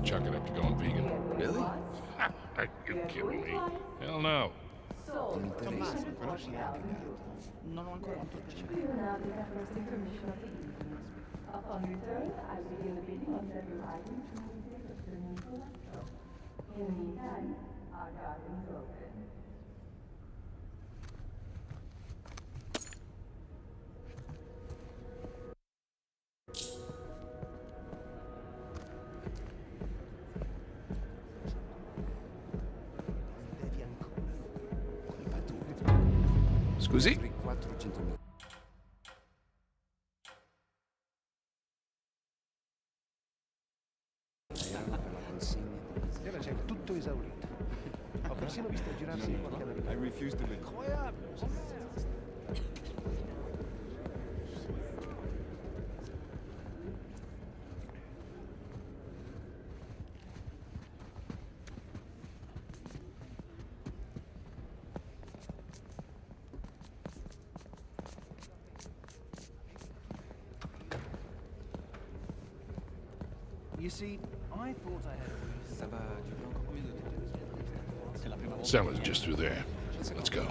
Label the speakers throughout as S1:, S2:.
S1: chuck it after going vegan.
S2: Really?
S1: Are you kidding me? Hell no.
S2: Non mi interessa, però ci ha cagato.
S3: Non ho ancora avuto il piacere.
S4: Upon return, I will begin the bidding on several items from the peninsula. In the meantime, our garden's open.
S2: Devi ancora. Colpa tua.
S5: Scusi?
S2: 400.000. euro per la consegna. Era già tutto esaurito. Ho persino visto girarsi in qualche americano. I refuse to be. You see, I thought I had a...
S3: Ça va durer encore combien de temps? C'est la prima volta.
S1: Cellar's just through there. Let's go.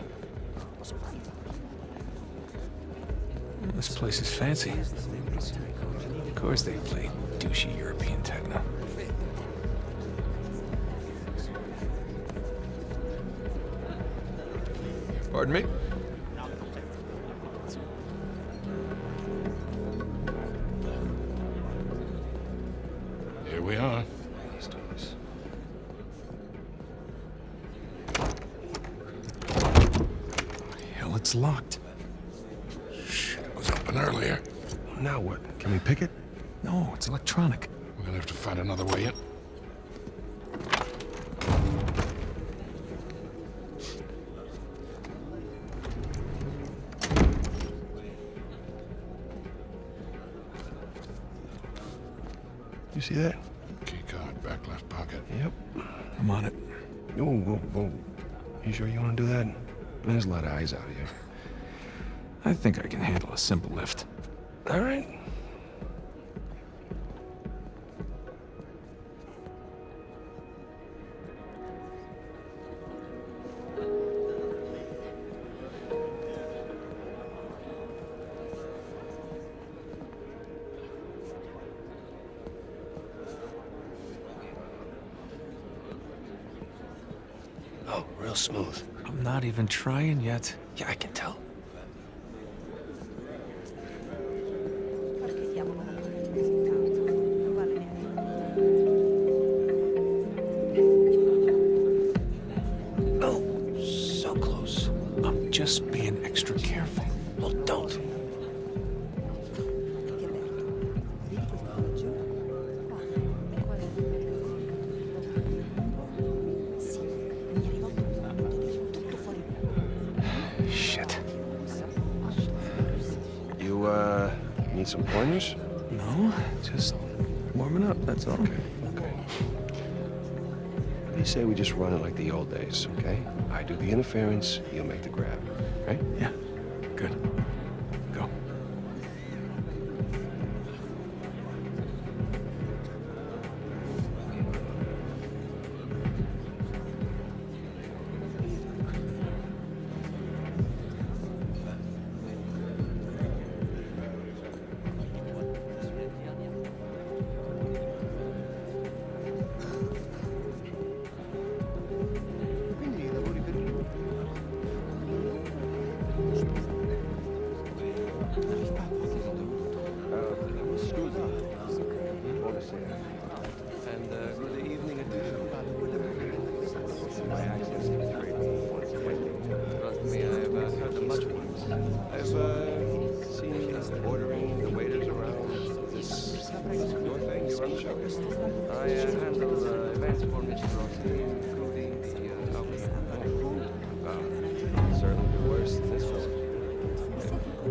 S5: This place is fancy. Of course they play douchey European techno. Pardon me?
S1: Here we are.
S5: Hell, it's locked.
S1: Shit, it was open earlier.
S5: Now what? Can we pick it? No, it's electronic.
S1: We're gonna have to find another way in.
S5: You see that?
S1: Key card, back left pocket.
S5: Yep. I'm on it.
S6: Whoa, whoa, whoa. You sure you want to do that? There's a lot of eyes out here.
S5: I think I can handle a simple lift.
S6: All right. Oh, real smooth.
S5: I'm not even trying yet. Yeah, I can tell.
S6: Oh, so close.
S5: I'm just being extra careful.
S6: Well, don't.
S5: Shit.
S6: You, need some pointers?
S5: No, just warming up, that's all.
S6: Okay. What do you say we just run it like the old days, okay? I do the interference, you make the grab, right?
S5: Yeah, good. Go.
S2: Quindi lavori per lui.
S6: Scusa. Buonasera. And, good evening edition. My accent seems great. Trust me, I've heard them much worse. I've seen ordering the waiters around. This your thing, you run the show. I handle events for Mr. Rossi, including the certainly do worse than this one.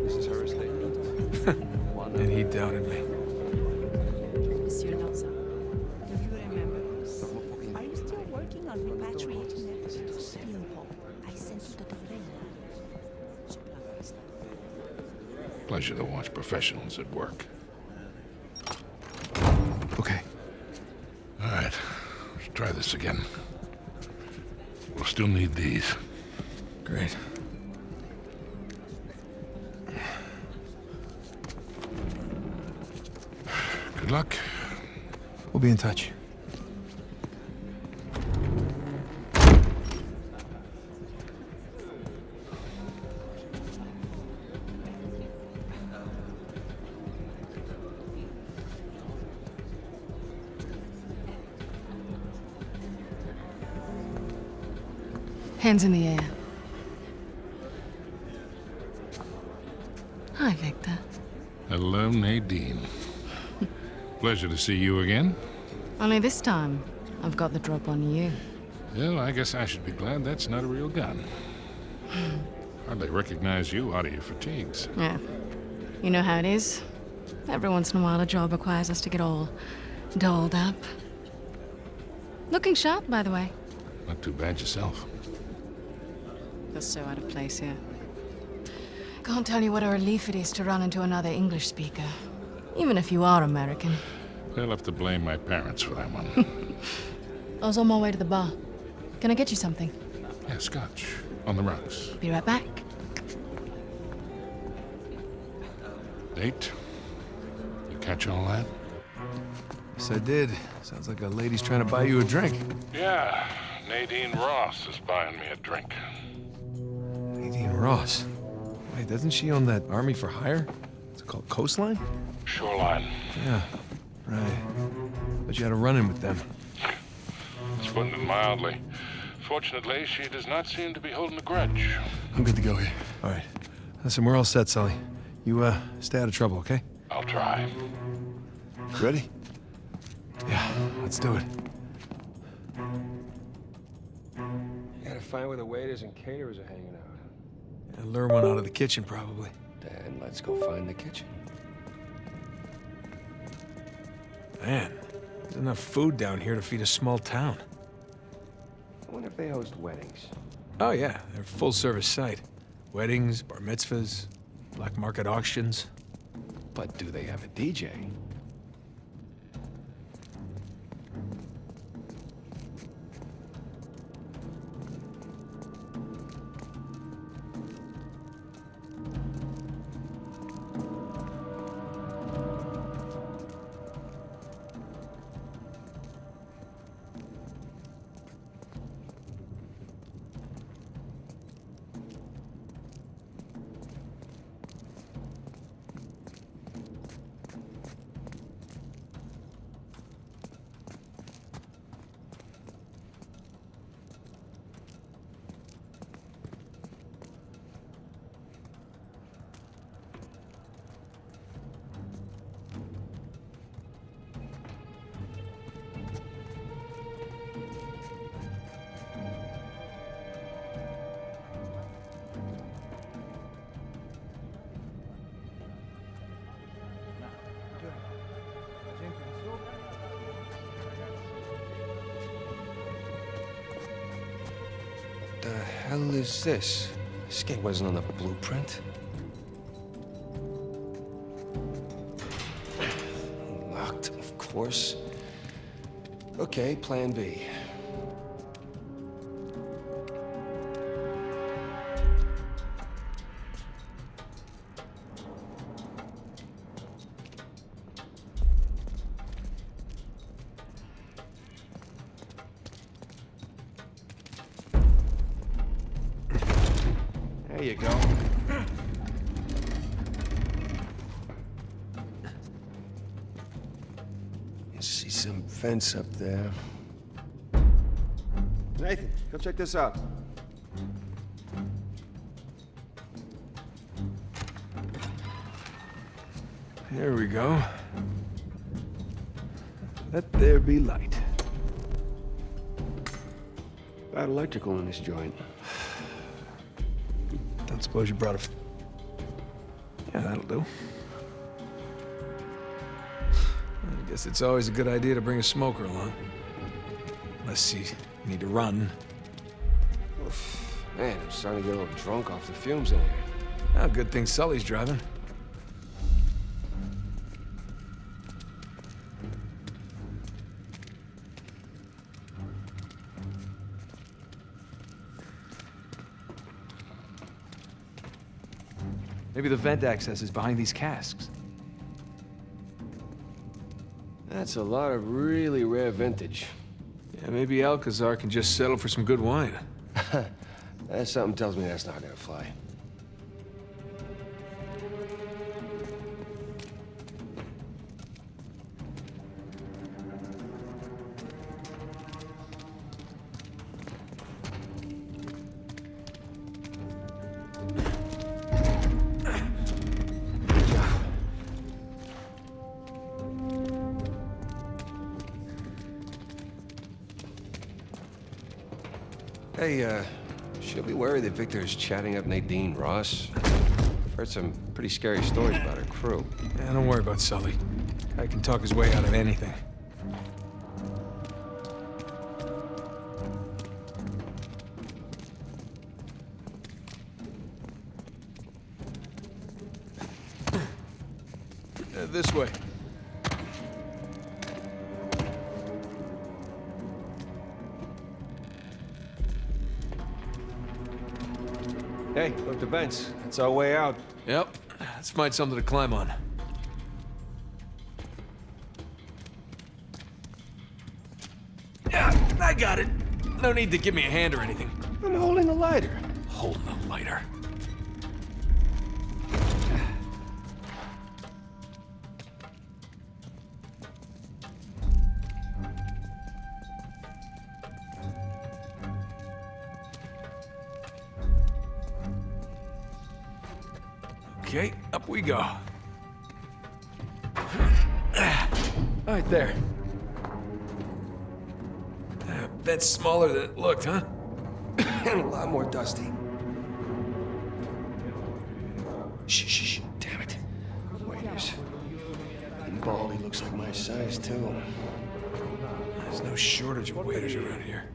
S6: This is her estate.
S5: And he doubted me.
S7: Monsieur Lanza, do you remember us? Are you still working on repatriating that Spielpop I sent you to the Reina?
S1: Pleasure to watch professionals at work.
S5: Okay.
S1: All right, Try this again. We'll still need these.
S5: Great.
S1: Good luck.
S5: We'll be in touch.
S8: Hands in the air. Hi, Victor.
S1: Hello, Nadine. Pleasure to see you again.
S8: Only this time, I've got the drop on you.
S1: Well, I guess I should be glad that's not a real gun. Hardly recognize you out of your fatigues.
S8: Yeah. You know how it is. Every once in a while, a job requires us to get all dolled up. Looking sharp, by the way.
S1: Not too bad yourself.
S8: Feel so out of place here. Can't tell you what a relief it is to run into another English speaker. Even if you are American.
S1: They'll have to blame my parents for that one.
S8: I was on my way to the bar. Can I get you something?
S1: Yeah, scotch. On the rocks.
S8: Be right back.
S1: Nate? You catch all that?
S5: Yes, I did. Sounds like a lady's trying to buy you a drink.
S1: Yeah. Nadine Ross is buying me a drink.
S5: Nadine Ross. Wait, doesn't she own that Army for Hire? It's called Coastline?
S1: Shoreline.
S5: Yeah, right. But you had a run-in with them.
S1: It's putting it mildly. Fortunately, she does not seem to be holding a grudge.
S5: I'm good to go here. All right. Listen, we're all set, Sully. You, stay out of trouble, okay?
S1: I'll try.
S5: Ready? Yeah, let's do it.
S6: Gotta find where the waiters and caterers are hanging out.
S5: And lure one out of the kitchen, probably.
S6: Then let's go find the kitchen.
S5: Man, there's enough food down here to feed a small town.
S6: I wonder if they host weddings.
S5: Oh, yeah, they're a full-service site. Weddings, bar mitzvahs, black market auctions.
S6: But do they have a DJ? The hell is this? This gate wasn't on the blueprint. Locked, of course. Okay, plan B. There you go. You see some vents up there. Nathan, go check this out.
S5: Here we go. Let there be light.
S6: Bad electrical in this joint.
S5: Don't suppose you brought a... Yeah, that'll do. I guess it's always a good idea to bring a smoker along. Unless you need to run.
S6: Oof. Man, I'm starting to get a little drunk off the fumes in here.
S5: Ah, good thing Sully's driving. Maybe the vent access is behind these casks.
S6: That's a lot of really rare vintage.
S5: Yeah, maybe Alcazar can just settle for some good wine.
S6: Something tells me that's not gonna fly. Hey, should we worry that Victor is chatting up Nadine Ross? I've heard some pretty scary stories about her crew.
S5: Yeah, don't worry about Sully. Guy can talk his way out of anything. This way.
S6: Hey, look, the vents. It's our way out.
S5: Yep. Let's find something to climb on. Yeah, I got it. No need to give me a hand or anything.
S6: I'm holding the lighter.
S5: Holding the lighter. Okay, up we go. Right there. That's smaller than it looked, huh?
S6: And a lot more dusty.
S5: Shh.
S6: Damn it. Waiters. And Baldy looks like my size, too.
S5: There's no shortage of waiters around here.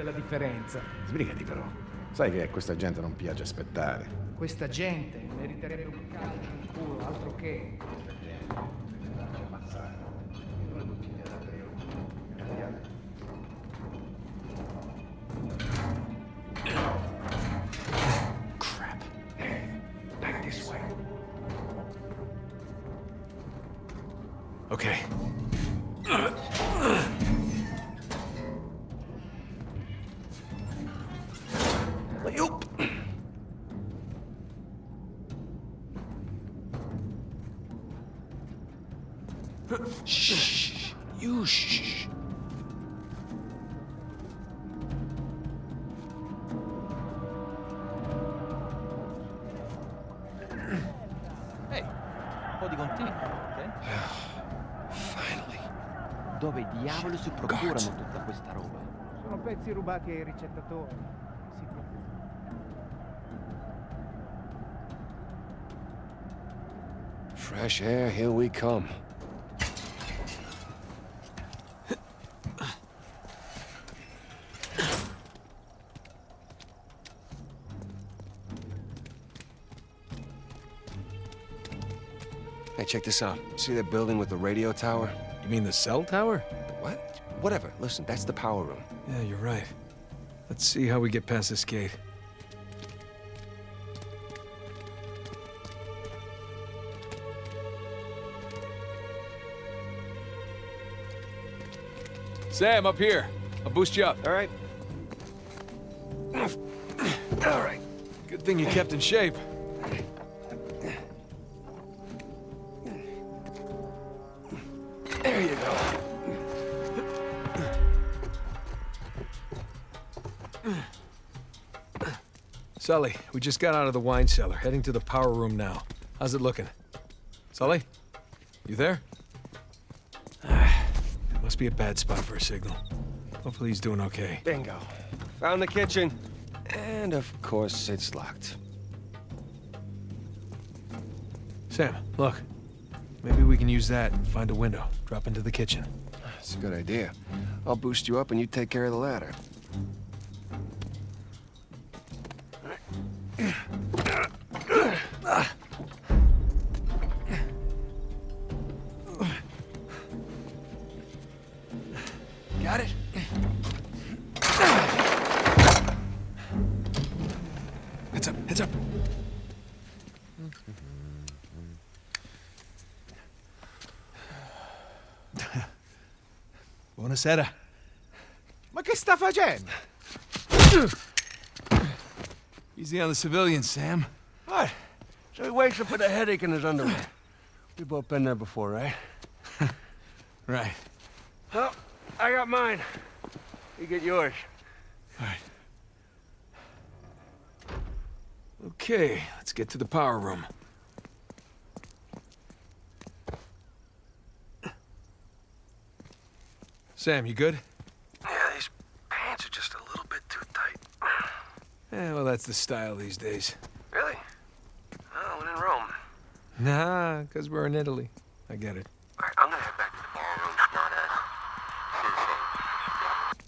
S2: La differenza.
S9: Sbrigati però. Sai che a questa gente non piace aspettare.
S2: Questa gente meriterebbe un calcio in culo, altro che.
S5: Crap.
S2: Back this way.
S5: Okay. Oop. Shh. You shh.
S3: Ehi, un po' di continuo, ok?
S6: Finally.
S3: Dove diavolo si procurano tutta questa roba?
S2: Sono pezzi rubati ai ricettatori. Si preoccupi.
S6: Fresh air, here we come. Hey, check this out. See that building with the radio tower?
S5: You mean the cell tower?
S6: What? Whatever. Listen, that's the power room.
S5: Yeah, you're right. Let's see how we get past this gate. Sam, up here. I'll boost you up.
S6: All right. All right.
S5: Good thing you kept in shape.
S6: There you go.
S5: Sully, we just got out of the wine cellar, heading to the power room now. How's it looking? Sully? You there? Must be a bad spot for a signal. Hopefully he's doing okay.
S6: Bingo. Found the kitchen. And of course, it's locked.
S5: Sam, look. Maybe we can use that and find a window. Drop into the kitchen.
S6: That's a good idea. I'll boost you up and you take care of the ladder.
S5: Got it?
S2: Buonasera. Ma che sta facendo?
S5: Easy on the civilians, Sam.
S6: What? So he wakes up with a headache in his underwear. We've both been there before, right?
S5: Right.
S6: Well, I got mine. You get yours.
S5: All right. Okay, let's get to the power room. Sam, you good?
S6: Yeah, these pants are just a little bit too tight.
S5: Yeah, well, that's the style these days.
S6: Really? Oh, when in Rome.
S5: Nah, because we're in Italy. I get it.
S6: All right, I'm gonna head back to the ballroom.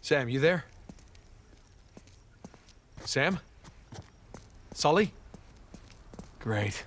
S5: Sam, you there? Sam? Sully? Great.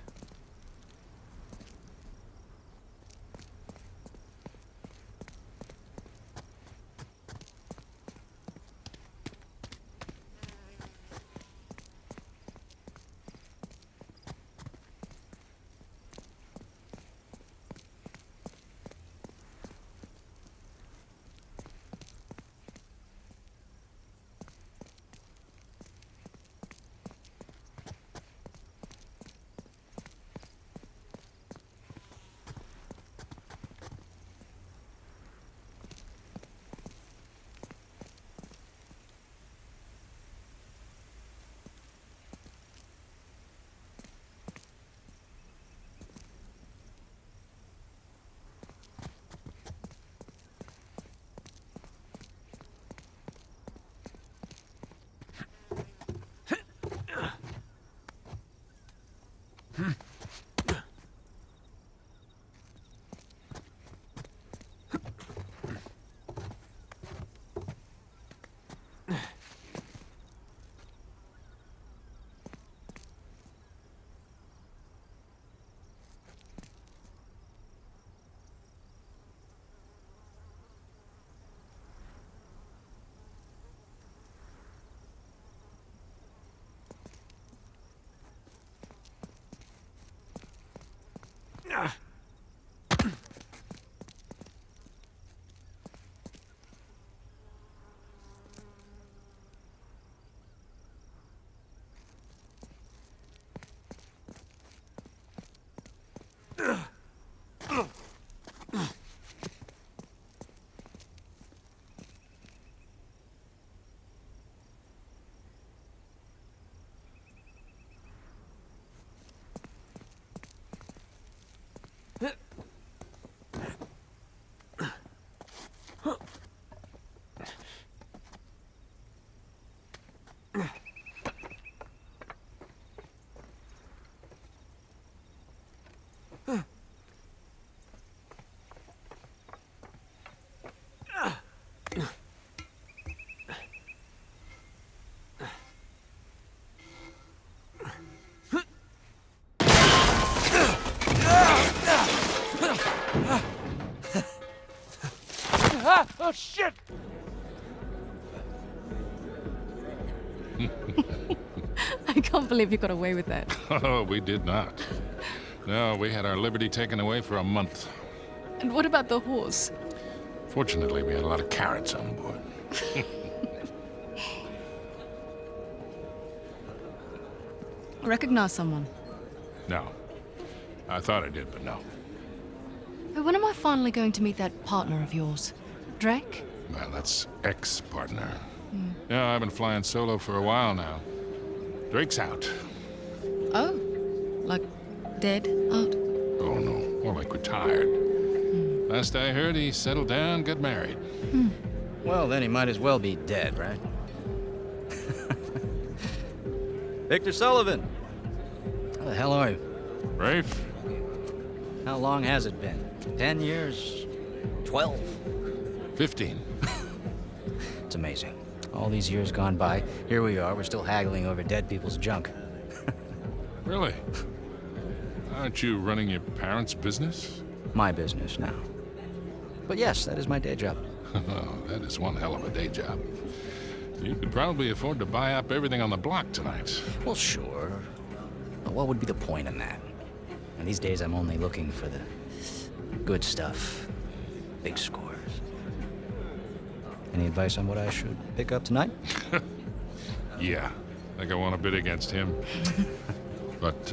S6: Oh, shit!
S8: I can't believe you got away with that.
S1: Oh, we did not. No, we had our liberty taken away for a month.
S8: And what about the horse?
S1: Fortunately, we had a lot of carrots on board.
S8: Recognize someone?
S1: No. I thought I did, but no.
S8: When am I finally going to meet that partner of yours? Drake?
S1: Well, that's ex-partner. Yeah, I've been flying solo for a while now. Drake's out.
S8: Oh, like dead out?
S1: Oh, no. More like retired. Last I heard, he settled down, got married.
S3: Well, then he might as well be dead, right? Victor Sullivan! How the hell are you?
S1: Rafe?
S3: How long has it been? 10 years? 12?
S1: 15.
S3: It's amazing. All these years gone by, here we are, we're still haggling over dead people's junk.
S1: Really? Aren't you running your parents' business?
S3: My business now. But yes, that is my day job.
S1: Oh, that is one hell of a day job. You could probably afford to buy up everything on the block tonight.
S3: Well, sure. But what would be the point in that? And these days I'm only looking for the good stuff. Big scores. Any advice on what I should pick up tonight?
S1: Yeah, I think I want to bid against him. But,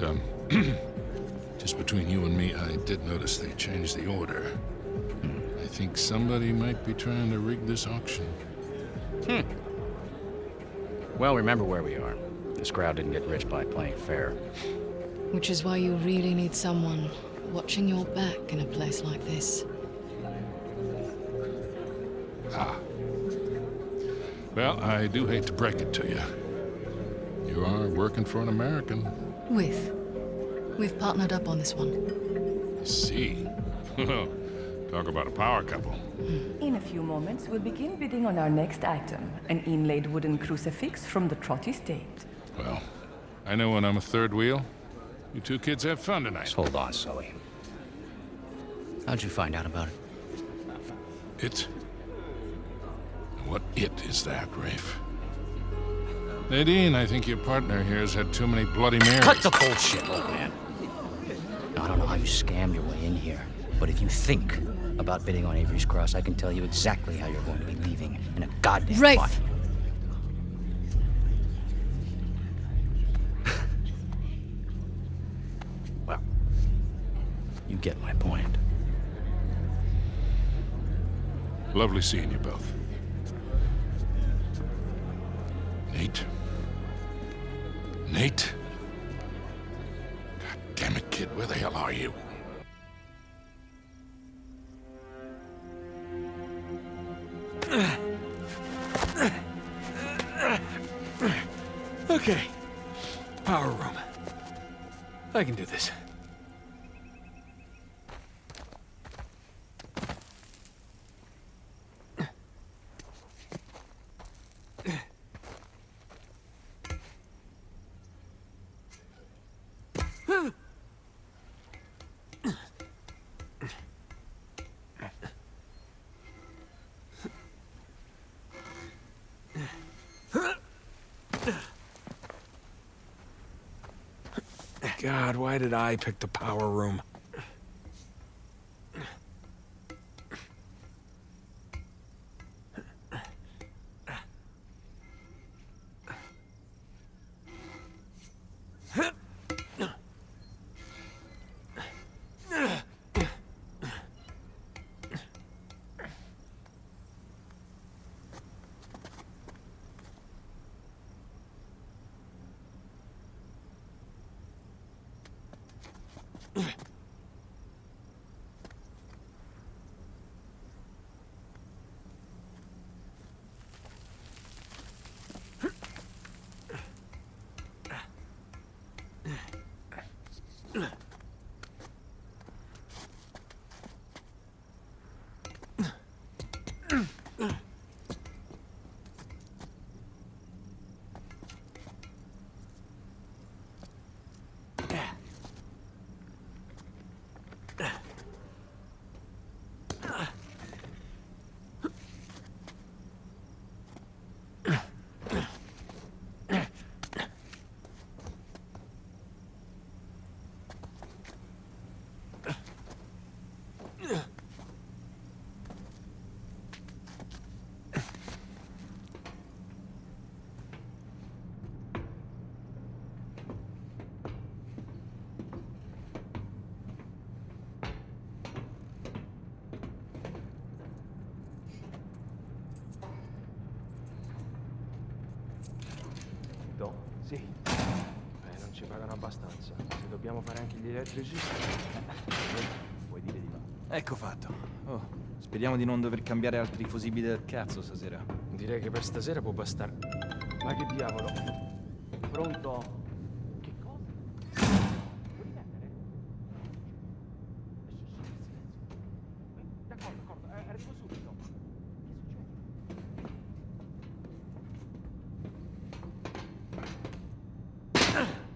S1: just between you and me, I did notice they changed the order. I think somebody might be trying to rig this auction.
S3: Well, remember where we are. This crowd didn't get rich by playing fair.
S8: Which is why you really need someone watching your back in a place like this.
S1: Well, I do hate to break it to you. You are working for an American.
S8: We've partnered up on this one.
S1: I see. Talk about a power couple.
S4: In a few moments, we'll begin bidding on our next item, an inlaid wooden crucifix from the Trott estate.
S1: Well, I know when I'm a third wheel. You two kids have fun tonight.
S3: Just hold on, Sully. How'd you find out about it?
S1: It? What it is that, Rafe? Nadine, I think your partner here has had too many Bloody Marys.
S3: Cut the bullshit, old man. Now, I don't know how you scammed your way in here, but if you think about bidding on Avery's Cross, I can tell you exactly how you're going to be leaving in a goddamn
S8: Rafe!
S3: fight. Well, you get my point.
S1: Lovely seeing you both. Nate? Nate? God damn it, kid, where the hell are you?
S5: Okay. Power room. I can do this. God, why did I pick the power room?
S2: Sì. Non ci pagano abbastanza. Se dobbiamo fare anche gli elettrici... Puoi dire di no.
S10: Ecco fatto. Oh, speriamo di non dover cambiare altri fusibili del cazzo stasera.
S2: Direi che per stasera può bastare. Ma che diavolo? Pronto? Che cosa? Puoi ripetere? D'accordo, arrivo subito. Che succede?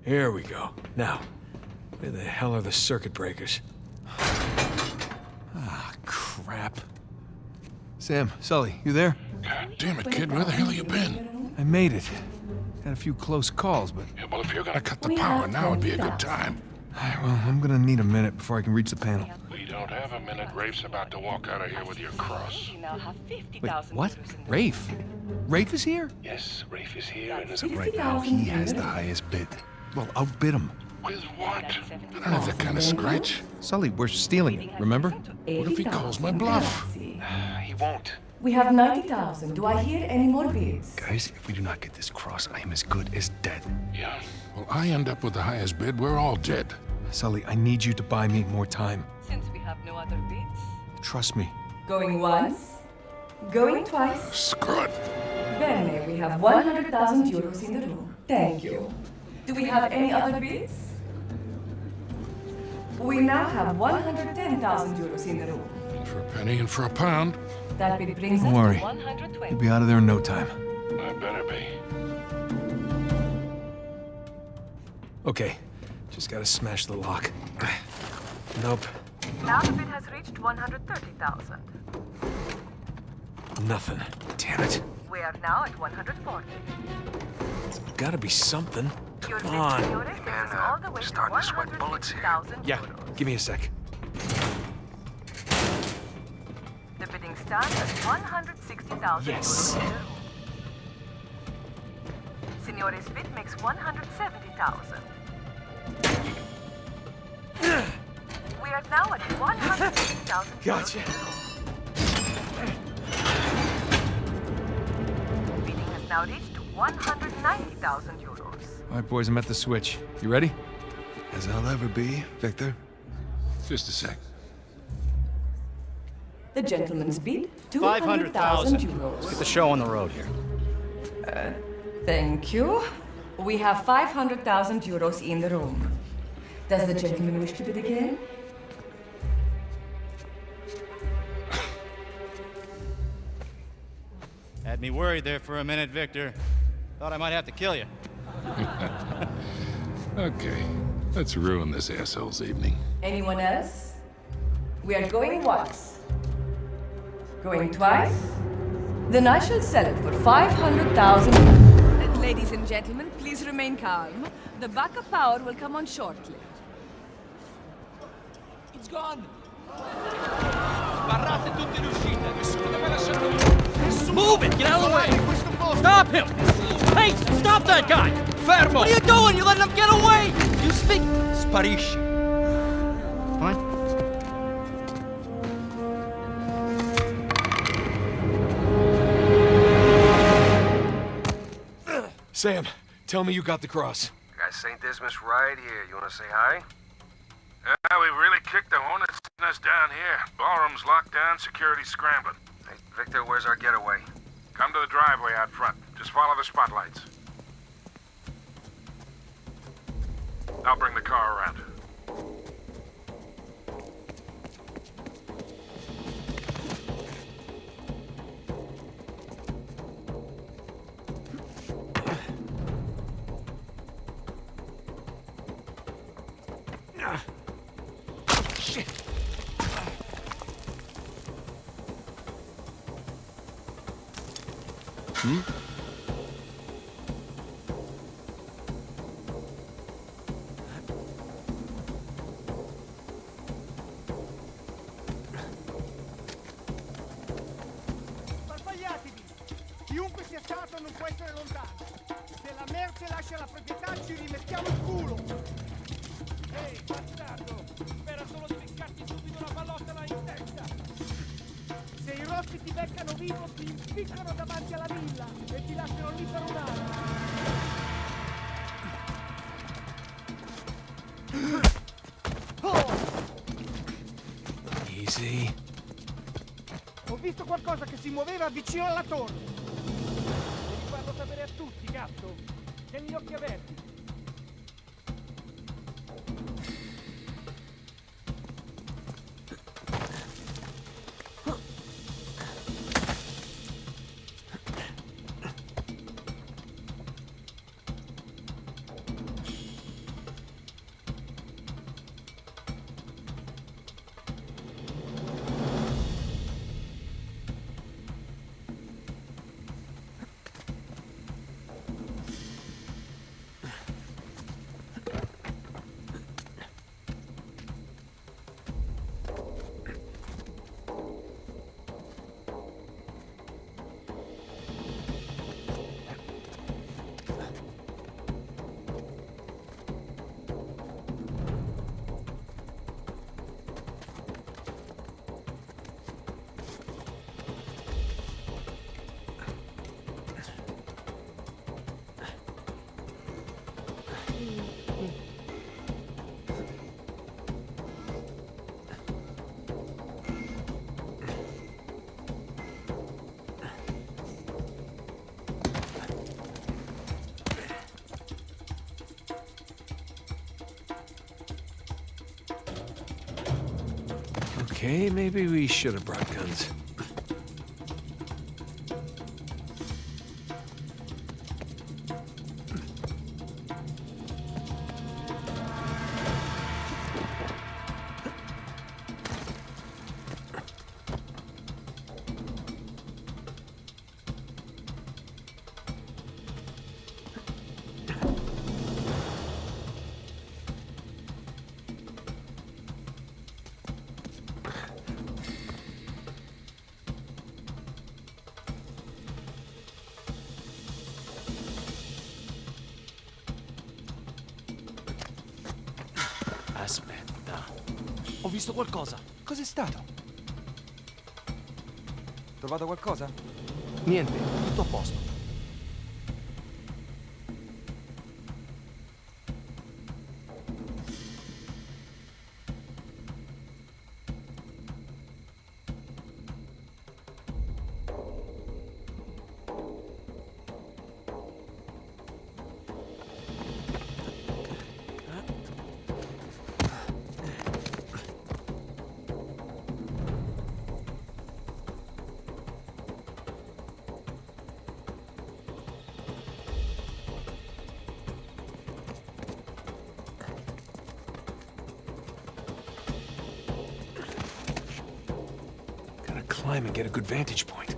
S5: Here we go. Now, where the hell are the circuit breakers?
S10: Ah, crap. Sam, Sully, you there?
S1: Damn it, kid, where the hell have you been?
S5: I made it. Had a few close calls, but...
S1: Yeah, well, if you're gonna cut the power, now would be a good time.
S5: Well, I'm gonna need a minute before I can reach the panel.
S1: We don't have a minute. Rafe's about to walk out of here with your cross.
S5: Wait, what? Rafe? Rafe is here?
S11: Yes, Rafe is here, and as of right now, he has the highest bid.
S5: Well, outbid him.
S1: With what? I don't have that kind of scratch.
S5: Sully, we're stealing it, remember?
S1: What if he calls my bluff?
S11: He won't.
S4: We have 90,000. Do I hear any more bids?
S11: Guys, if we do not get this cross, I am as good as dead.
S1: Yeah. Well, I end up with the highest bid. We're all dead.
S5: Sully, I need you to buy me more time.
S12: Since we have no other bids.
S5: Trust me.
S4: Going once? Going twice?
S1: Screw it.
S4: Bene, we have 100,000 euros in the room. Thank you. Do we have any other bids? We now have 110,000 euros in the room.
S1: For a penny and for a pound.
S4: That bid brings
S5: Don't
S4: us
S5: worry.
S4: to 120.
S5: You'll be out of there in no time.
S1: I better be.
S5: Okay. Just gotta smash the lock. Nope.
S12: Now the bid has reached 130,000.
S5: Nothing. Damn it.
S12: We are now at 140.
S5: Gotta be something.
S12: Your
S5: Come
S12: bid,
S5: on.
S12: signore, takes us all the way to
S11: starting to sweat bullets here.
S12: 150,000
S5: Yeah,
S12: euros.
S5: give me a sec.
S12: The bidding stands at 160,000
S5: Yes.
S12: euros in the room. Signore's bid makes 170,000. We are now at 150,000 euros.
S5: Gotcha.
S12: Bidding has now reached 190,000 euros.
S5: All right, boys, I'm at the switch. You ready?
S11: As I'll ever be, Victor.
S1: Just a sec.
S4: The gentleman's bid, 200,000 euros.
S3: Get the show on the road here.
S4: Thank you. We have 500,000 euros in the room. Does the gentleman wish to bid again?
S13: Had me worried there for a minute, Victor. Thought I might have to kill you.
S1: Okay, let's ruin this asshole's evening.
S4: Anyone else? We are going once. Going twice? Then I shall sell it for 500,000.
S12: Ladies and gentlemen, please remain calm. The backup power will come on shortly.
S2: It's gone! Sbarrate tutte le uscite! Nessuno deve lasciare nessuno! Move it! Get out of the way! Stop him! Hey! Stop that guy! Fermo! What are you doing? You're letting him get away! You speak... Sparisci.
S3: Fine.
S5: Sam, tell me you got the cross.
S14: I got St. Dismas right here. You want to say hi? Yeah, we really kicked the hornet's nest down here. Ballroom's locked down, security's scrambling. Hey, Victor, where's our getaway? Come to the driveway out front. Just follow the spotlights. I'll bring the car around.
S5: Shit.
S15: Sbagliatevi! Chiunque sia stato non può essere lontano. Se la merce lascia la proprietà ci rimettiamo il culo. Ehi, bastardo! Spera solo di beccarti subito una pallottola in testa! Se i rossi ti beccano vivo ti impiccano davanti alla villa e ti lasciano lì per un anno!
S5: Easy.
S15: Ho visto qualcosa che si muoveva vicino alla torre! Devi farlo sapere a tutti, gatto! Tieni gli occhi aperti!
S5: Okay, maybe we should have brought guns.
S10: Aspetta. Ho visto qualcosa. Cos'è stato? Trovato qualcosa? Niente, tutto a posto. Climb and get a good vantage point.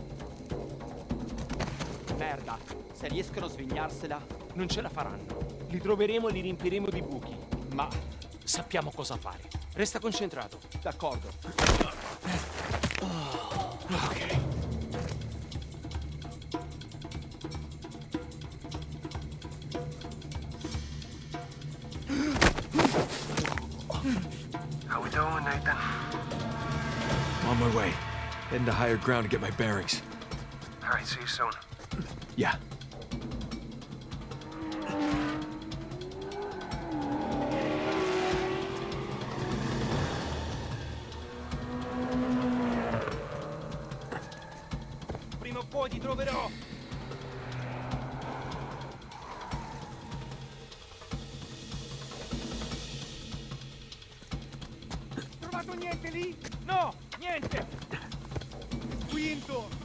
S16: Merda, se riescono a svignarsela, non ce la faranno. Li troveremo e li riempiremo di buchi. Ma sappiamo cosa fare. Resta concentrato. D'accordo.
S5: Ok.
S14: How we doing, Nathan?
S5: On my way. Heading to higher ground to get my bearings.
S14: All right, see you soon.
S5: Yeah.
S16: Prima o poi ti troverò.
S15: Trovato niente lì? No, niente! Qui intorno.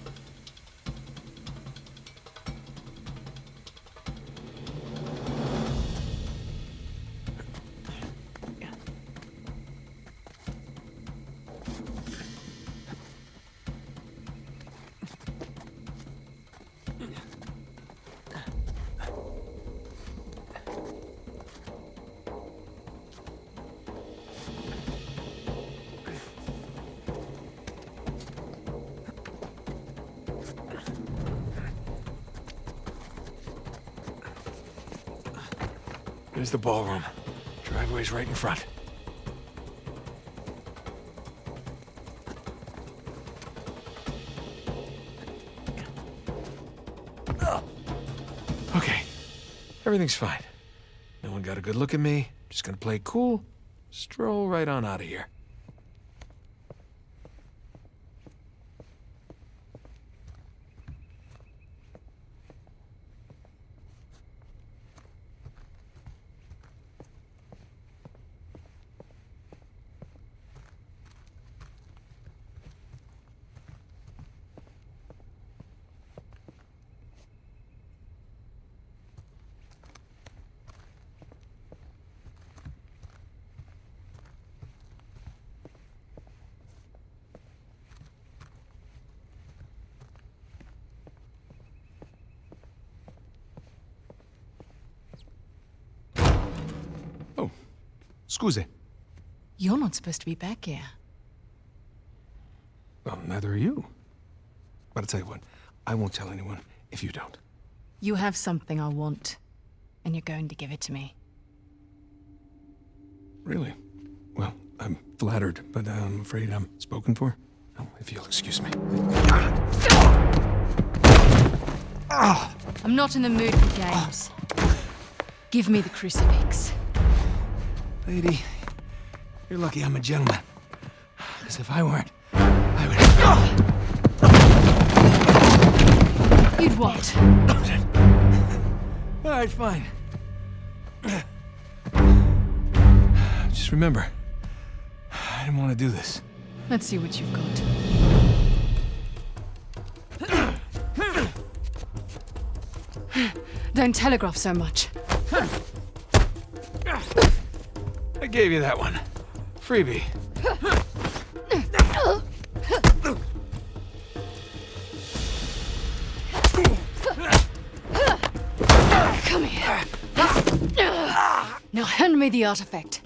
S5: There's the ballroom. Driveway's right in front. Okay. Everything's fine. No one got a good look at me. Just gonna play cool. Stroll right on out of here. Scusi.
S8: You're not supposed to be back here.
S5: Well, neither are you. But I'll tell you what, I won't tell anyone if you don't.
S8: You have something I want, and you're going to give it to me.
S5: Really? Well, I'm flattered, but I'm afraid I'm spoken for. Oh, if you'll excuse me.
S8: I'm not in the mood for games. Give me the crucifix.
S5: Lady, you're lucky I'm a gentleman. Because if I weren't,
S8: You'd what?
S5: All right, fine. Just remember, I didn't want to do this.
S8: Let's see what you've got. Don't telegraph so much.
S5: I gave you that one. Freebie.
S8: Come here. Now hand me the artifact.